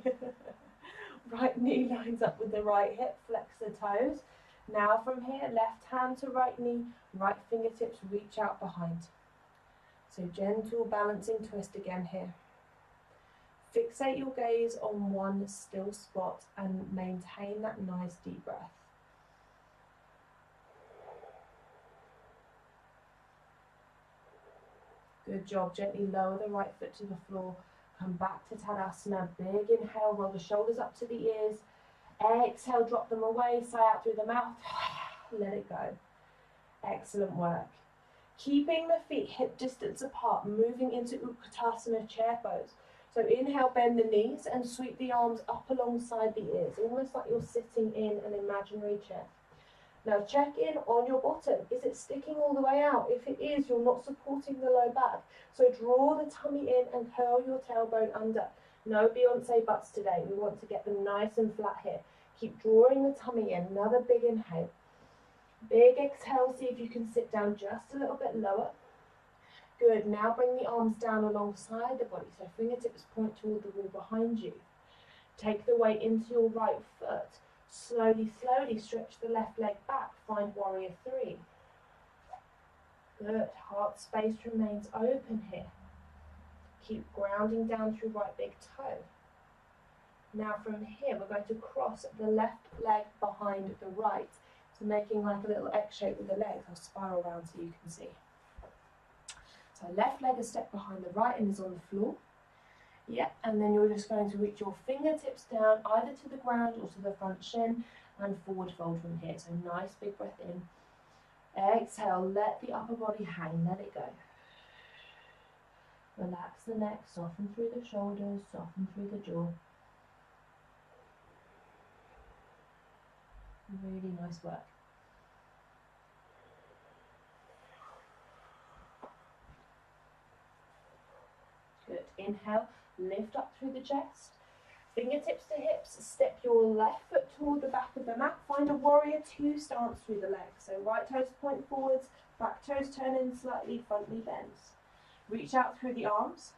A: Right knee lines up with the right hip, flex the toes. Now from here, left hand to right knee, right fingertips reach out behind. So gentle balancing twist again here. Fixate your gaze on one still spot and maintain that nice deep breath. Good job, gently lower the right foot to the floor. Come back to Tadasana, big inhale, roll the shoulders up to the ears. Exhale, drop them away, sigh out through the mouth, let it go. Excellent work. Keeping the feet hip distance apart, moving into Utkatasana chair pose. So inhale, bend the knees and sweep the arms up alongside the ears, almost like you're sitting in an imaginary chair. Now check in on your bottom. Is it sticking all the way out? If it is, you're not supporting the low back. So draw the tummy in and curl your tailbone under. No Beyonce butts today. We want to get them nice and flat here. Keep drawing the tummy in. Another big inhale. Big exhale. See if you can sit down just a little bit lower. Good. Now bring the arms down alongside the body. So fingertips point toward the wall behind you. Take the weight into your right foot. Slowly, slowly stretch the left leg back. Find warrior three. Good. Heart space remains open here. Keep grounding down through right big toe. Now from here, we're going to cross the left leg behind the right. So making like a little X shape with the legs. I'll spiral around so you can see. So left leg a step behind the right and is on the floor. Yeah, and then you're just going to reach your fingertips down either to the ground or to the front shin and forward fold from here. So nice big breath in. Exhale, let the upper body hang, let it go. Relax the neck, soften through the shoulders, soften through the jaw. Really nice work. Good. Inhale, lift up through the chest. Fingertips to hips, step your left foot toward the back of the mat. Find a warrior two stance through the legs. So right toes point forwards, back toes turn in slightly, front knee bends. Reach out through the arms,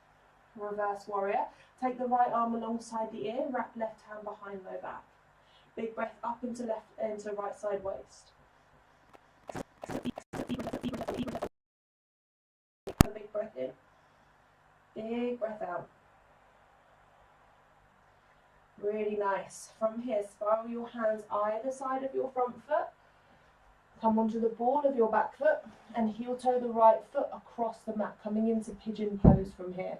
A: reverse warrior. Take the right arm alongside the ear, wrap left hand behind low back. Big breath up into right side waist. breath out. Really nice. From here, spiral your hands either side of your front foot. Come onto the ball of your back foot and heel toe the right foot across the mat, coming into pigeon pose from here.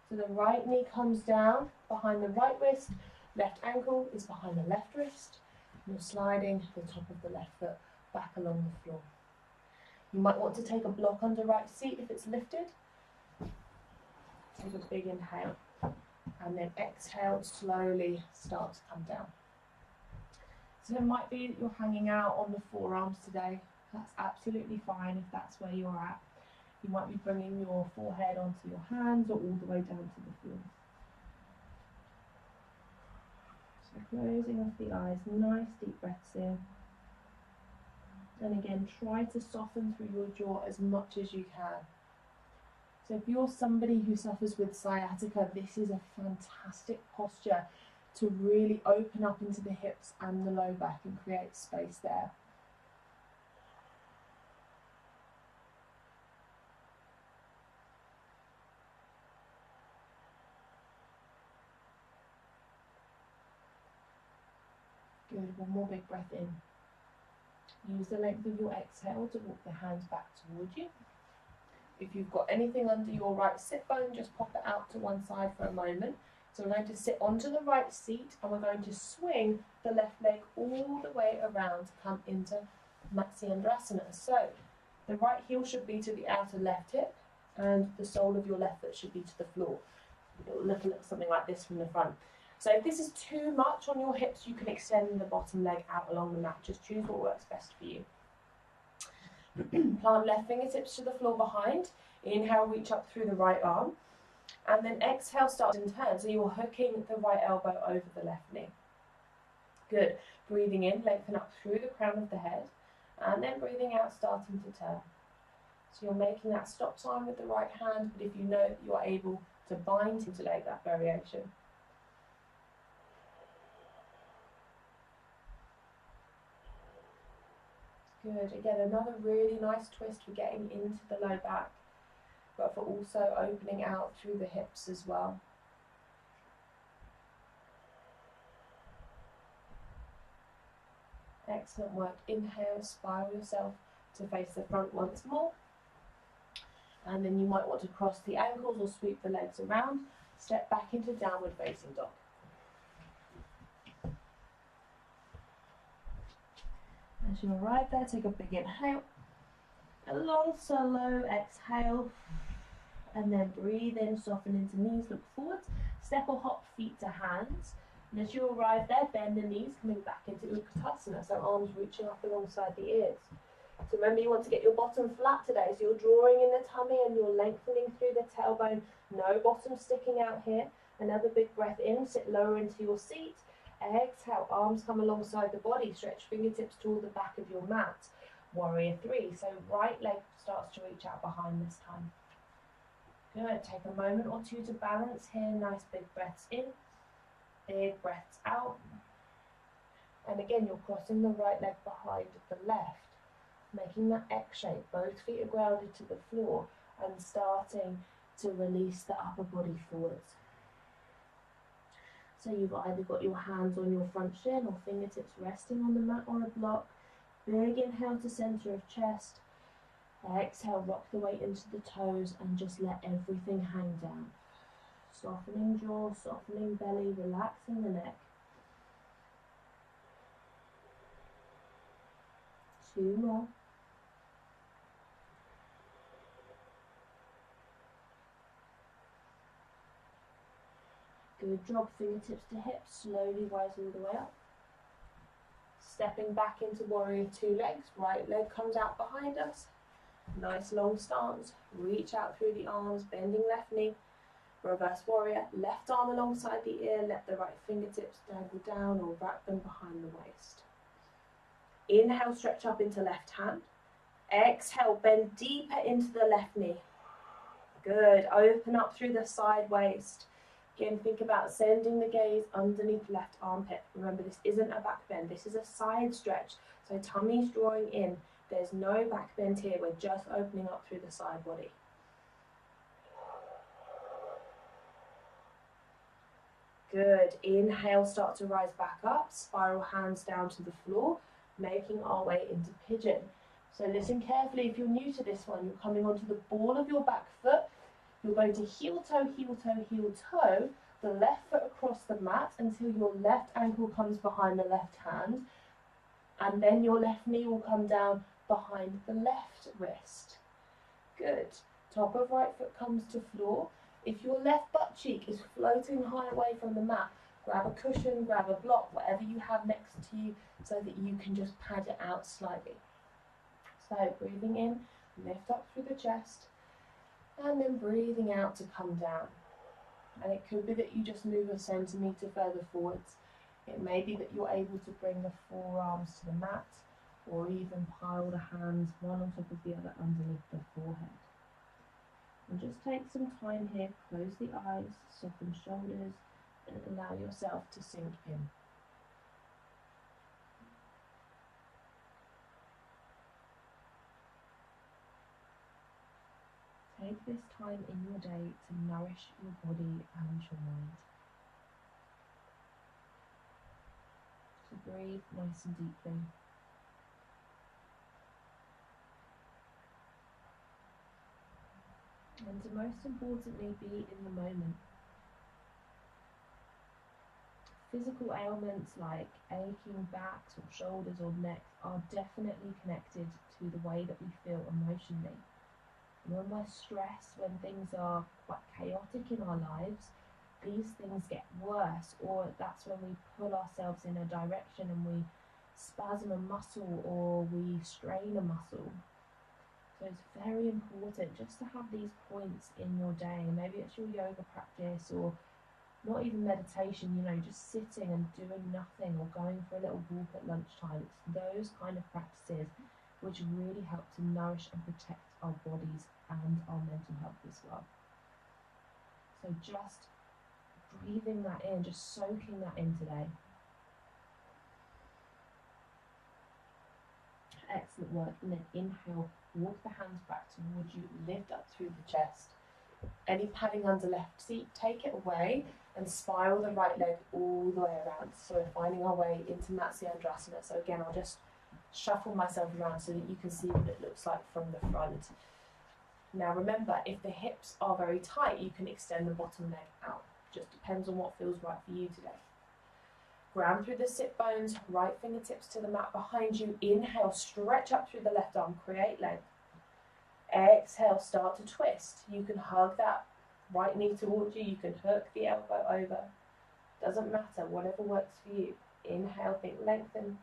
A: So the right knee comes down behind the right wrist, left ankle is behind the left wrist. And you're sliding the top of the left foot back along the floor. You might want to take a block under right seat if it's lifted. Take a big inhale. And then exhale, slowly start to come down. So it might be that you're hanging out on the forearms today. That's absolutely fine if that's where you're at. You might be bringing your forehead onto your hands or all the way down to the floor. So closing off the eyes, nice deep breaths in. And again, try to soften through your jaw as much as you can. So if you're somebody who suffers with sciatica, this is a fantastic posture to really open up into the hips and the low back and create space there. Good, one more big breath in. Use the length of your exhale to walk the hands back towards you. If you've got anything under your right sit bone, just pop it out to one side for a moment. So we're going to sit onto the right seat and we're going to swing the left leg all the way around to come into Matsyendrasana. So the right heel should be to the outer left hip and the sole of your left foot should be to the floor. It will look a little something like this from the front. So if this is too much on your hips, you can extend the bottom leg out along the mat. Just choose what works best for you. Plant left fingertips to the floor behind. Inhale, reach up through the right arm. And then exhale, start and turn. So you're hooking the right elbow over the left knee. Good. Breathing in, lengthen up through the crown of the head. And then breathing out, starting to turn. So you're making that stop sign with the right hand, but if you know that you're able to bind into leg that variation. Good. Again, another really nice twist for getting into the low back, but for also opening out through the hips as well. Excellent work. Inhale, spiral yourself to face the front once more. And then you might want to cross the ankles or sweep the legs around. Step back into downward facing dog. As you arrive there, take a big inhale, a long slow exhale, and then breathe in, soften into knees, look forwards, step or hop feet to hands, and as you arrive there, bend the knees, coming back into Utkatasana, so arms reaching up alongside the ears. So remember, you want to get your bottom flat today, so you're drawing in the tummy and you're lengthening through the tailbone, no bottom sticking out here. Another big breath in, sit lower into your seat. Exhale, arms come alongside the body, stretch fingertips toward the back of your mat. Warrior 3, so right leg starts to reach out behind this time. Good, take a moment or two to balance here, nice big breaths in, big breaths out. And again, you're crossing the right leg behind the left, making that X shape, both feet are grounded to the floor and starting to release the upper body forwards. So you've either got your hands on your front shin or fingertips resting on the mat or a block. Big inhale to center of chest. Exhale, rock the weight into the toes and just let everything hang down. Softening jaw, softening belly, relaxing the neck. 2 more. Good job, fingertips to hips, slowly rise all the way up. Stepping back into warrior 2 legs, right leg comes out behind us. Nice long stance, reach out through the arms, bending left knee. Reverse warrior, left arm alongside the ear, let the right fingertips dangle down or wrap them behind the waist. Inhale, stretch up into left hand. Exhale, bend deeper into the left knee. Good, open up through the side waist. Again, think about sending the gaze underneath left armpit. Remember, this isn't a back bend, this is a side stretch. So tummy's drawing in. There's no back bend here, we're just opening up through the side body. Good. Inhale, start to rise back up, spiral hands down to the floor, making our way into pigeon. So listen carefully, if you're new to this one, you're coming onto the ball of your back foot, you're going to heel toe, heel toe, heel toe, the left foot across the mat until your left ankle comes behind the left hand, and then your left knee will come down behind the left wrist. Good. Top of right foot comes to floor. If your left butt cheek is floating high away from the mat, grab a cushion, grab a block, whatever you have next to you, so that you can just pad it out slightly. So breathing in, lift up through the chest, and then breathing out to come down. And it could be that you just move a centimetre further forwards. It may be that you're able to bring the forearms to the mat, or even pile the hands one on top of the other underneath the forehead. And just take some time here, close the eyes, soften shoulders, and allow yourself to sink in. Take this time in your day to nourish your body and your mind. So breathe nice and deeply. And to most importantly, be in the moment. Physical ailments like aching backs or shoulders or necks are definitely connected to the way that we feel emotionally. When we're stressed, when things are quite chaotic in our lives, these things get worse, or that's when we pull ourselves in a direction and we spasm a muscle or we strain a muscle. So it's very important just to have these points in your day. Maybe it's your yoga practice, or not even meditation, just sitting and doing nothing, or going for a little walk at lunchtime. It's those kind of practices which really help to nourish and protect our bodies and our mental health as well. So just breathing that in, just soaking that in today. Excellent work. And then inhale, walk the hands back towards you, lift up through the chest. Any padding under left seat, take it away and spiral the right leg all the way around. So we're finding our way into Matsyendrasana. So again, I'll just shuffle myself around so that you can see what it looks like from the front. Now remember, if the hips are very tight, you can extend the bottom leg out. Just depends on what feels right for you today. Ground through the sit bones, right fingertips to the mat behind you. Inhale, stretch up through the left arm, create length. Exhale, start to twist. You can hug that right knee towards you, you can hook the elbow over. Doesn't matter, whatever works for you. Inhale, think lengthen.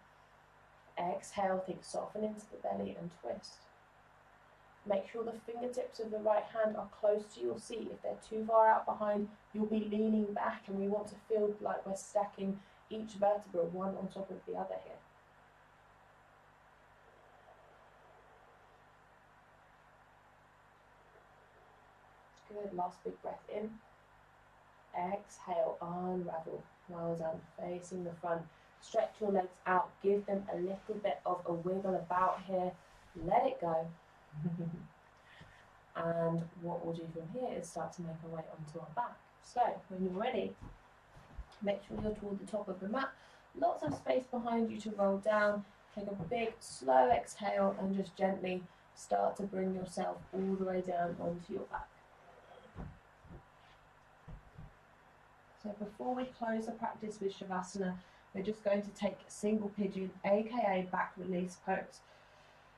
A: Exhale, think soften into the belly and twist. Make sure the fingertips of the right hand are close to your seat. If they're too far out behind, you'll be leaning back, and we want to feel like we're stacking each vertebra one on top of the other here. Good, last big breath in. Exhale, unravel. Well done, facing the front. Stretch your legs out, give them a little bit of a wiggle about here. Let it go. And what we'll do from here is start to make our way onto our back. So when you're ready, make sure you're toward the top of the mat. Lots of space behind you to roll down. Take a big, slow exhale and just gently start to bring yourself all the way down onto your back. So before we close the practice with Shavasana, we're just going to take a single pigeon, aka back release pose.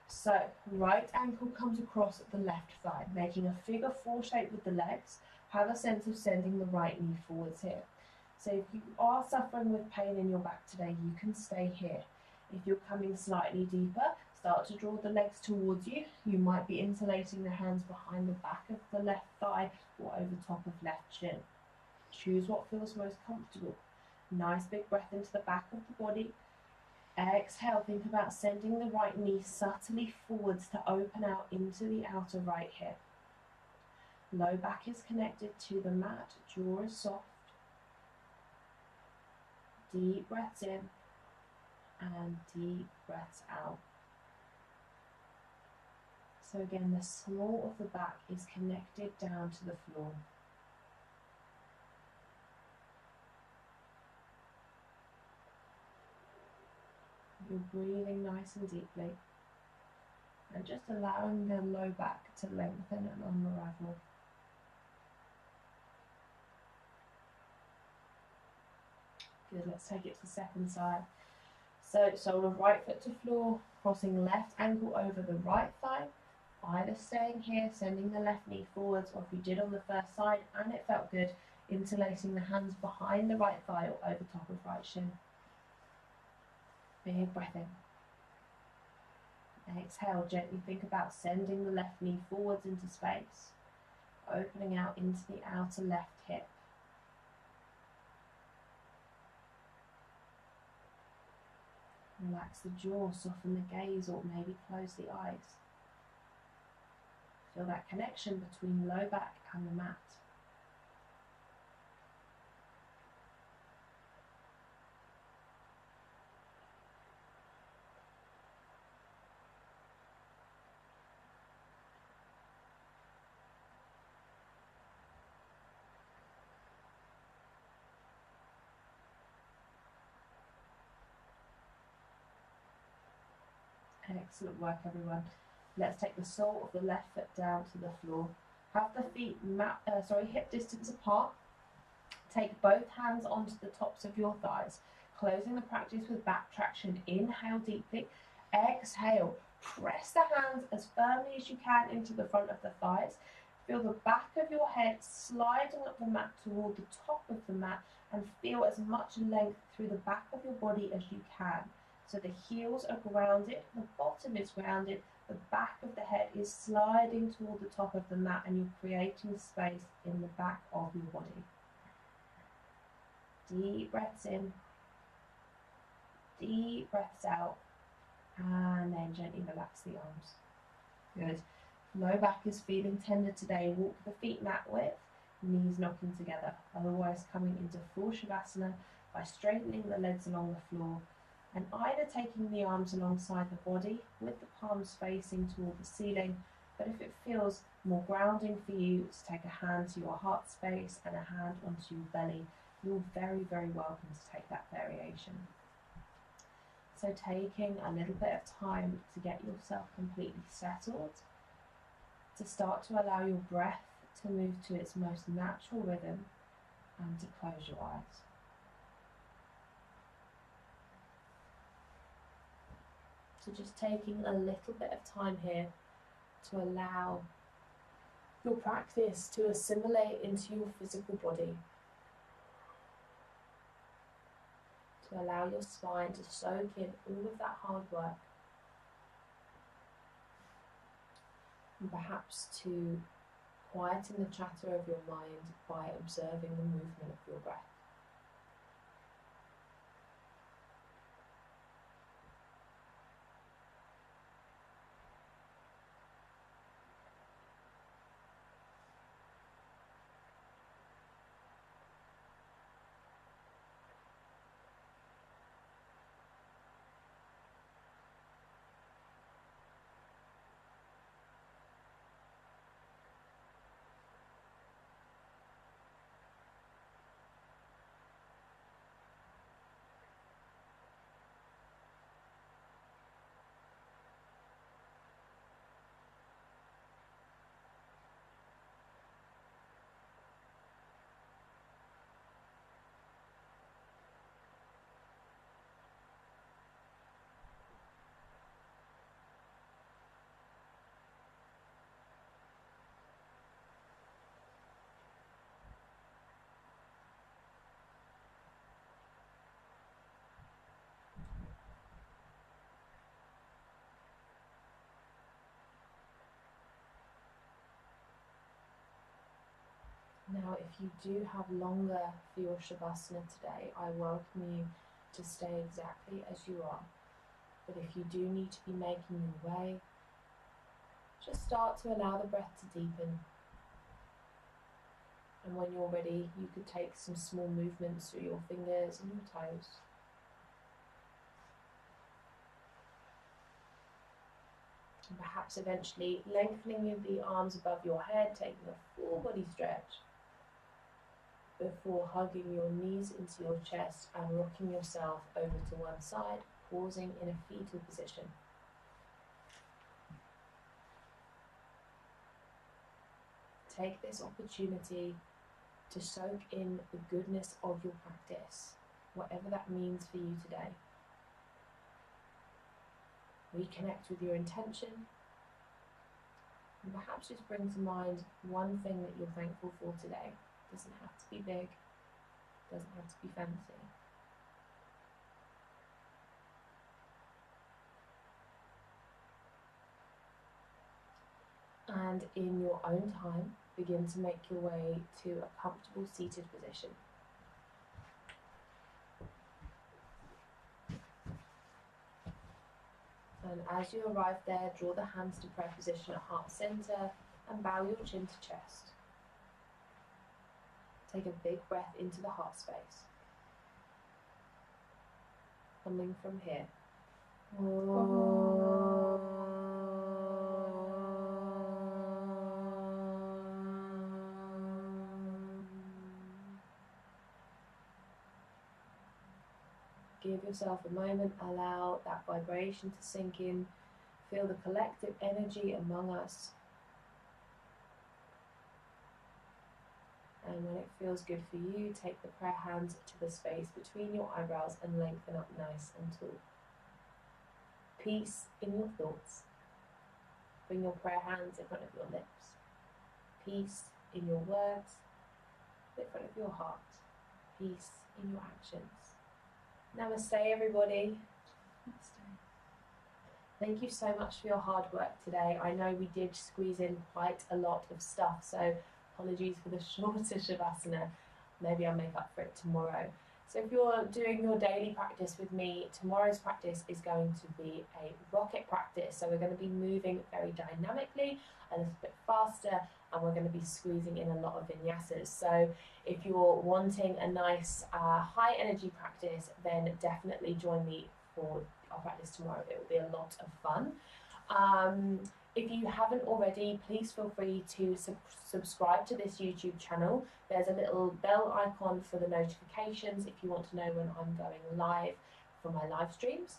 A: So right ankle comes across the left thigh, making a figure 4 shape with the legs. Have a sense of sending the right knee forwards here. So if you are suffering with pain in your back today, you can stay here. If you're coming slightly deeper, start to draw the legs towards you. You might be interlacing the hands behind the back of the left thigh or over top of left shin. Choose what feels most comfortable. Nice big breath into the back of the body. Exhale, think about sending the right knee subtly forwards to open out into the outer right hip. Low back is connected to the mat, jaw is soft. Deep breaths in and deep breaths out. So again, the small of the back is connected down to the floor. You're breathing nice and deeply and just allowing the low back to lengthen and unravel. Good, let's take it to the second side. So sole of right foot to floor, crossing left ankle over the right thigh, either staying here, sending the left knee forwards, or if you did on the first side and it felt good, interlacing the hands behind the right thigh or over top of right shin. Big breath in. Exhale, gently think about sending the left knee forwards into space, opening out into the outer left hip. Relax the jaw, soften the gaze, or maybe close the eyes. Feel that connection between low back and the mat. Excellent work, everyone. Let's take the sole of the left foot down to the floor. Have the feet hip distance apart. Take both hands onto the tops of your thighs, closing the practice with back traction. Inhale deeply. Exhale. Press the hands as firmly as you can into the front of the thighs. Feel the back of your head sliding up the mat toward the top of the mat, and feel as much length through the back of your body as you can. So the heels are grounded, the bottom is grounded, the back of the head is sliding toward the top of the mat, and you're creating space in the back of your body. Deep breaths in, deep breaths out, and then gently relax the arms. Good. Low back is feeling tender today. Walk the feet mat width, knees knocking together. Otherwise, coming into full Shavasana by straightening the legs along the floor, and either taking the arms alongside the body with the palms facing toward the ceiling, but if it feels more grounding for you to take a hand to your heart space and a hand onto your belly, you're very, very welcome to take that variation. So taking a little bit of time to get yourself completely settled, to start to allow your breath to move to its most natural rhythm, and to close your eyes. So just taking a little bit of time here to allow your practice to assimilate into your physical body, to allow your spine to soak in all of that hard work, and perhaps to quieten the chatter of your mind by observing the movement of your breath. Now, if you do have longer for your Shavasana today, I welcome you to stay exactly as you are. But if you do need to be making your way, just start to allow the breath to deepen. And when you're ready, you could take some small movements through your fingers and your toes. And perhaps eventually lengthening the arms above your head, taking a full body stretch, before hugging your knees into your chest and rocking yourself over to one side pausing in a fetal position. Take this opportunity to soak in the goodness of your practice, whatever that means for you today. Reconnect with your intention, and perhaps just bring to mind one thing that you're thankful for today. It doesn't have to be big, it doesn't have to be fancy. And in your own time, begin to make your way to a comfortable seated position. And as you arrive there, draw the hands to prayer position at heart center and bow your chin to chest. Take a big breath into the heart space. Coming from here. Give yourself a moment, allow that vibration to sink in, feel the collective energy among us. And when it feels good for you, take the prayer hands to the space between your eyebrows and lengthen up nice and tall. Peace in your thoughts. Bring your prayer hands in front of your lips. Peace in your words, in front of your heart. Peace in your actions. Namaste, everybody. Namaste. Thank you so much for your hard work today. I know we did squeeze in quite a lot of stuff, so apologies for the shorter Shavasana. Maybe I'll make up for it tomorrow. So if you're doing your daily practice with me, tomorrow's practice is going to be a rocket practice. So we're going to be moving very dynamically, a little bit faster, and we're going to be squeezing in a lot of vinyasas. So if you're wanting a nice high energy practice, then definitely join me for our practice tomorrow. It will be a lot of fun. If you haven't already, please feel free to subscribe to this YouTube channel. There's a little bell icon for the notifications if you want to know when I'm going live for my live streams.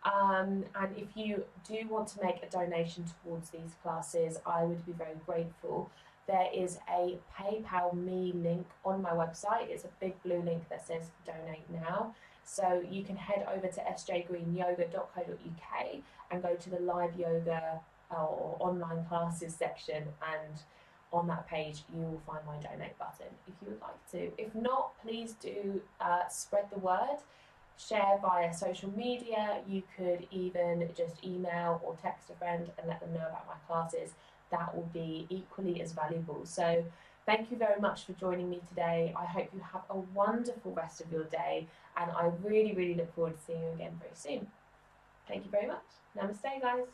A: And if you do want to make a donation towards these classes, I would be very grateful. There is a PayPal Me link on my website. It's a big blue link that says donate now. So you can head over to sjgreenyoga.co.uk and go to the live yoga or online classes section, and on that page you will find my donate button if you would like to. If not, please do spread the word, share via social media. You could even just email or text a friend and let them know about my classes. That will be equally as valuable. So thank you very much for joining me today. I hope you have a wonderful rest of your day, and I really look forward to seeing you again very soon. Thank you very much. Namaste, guys.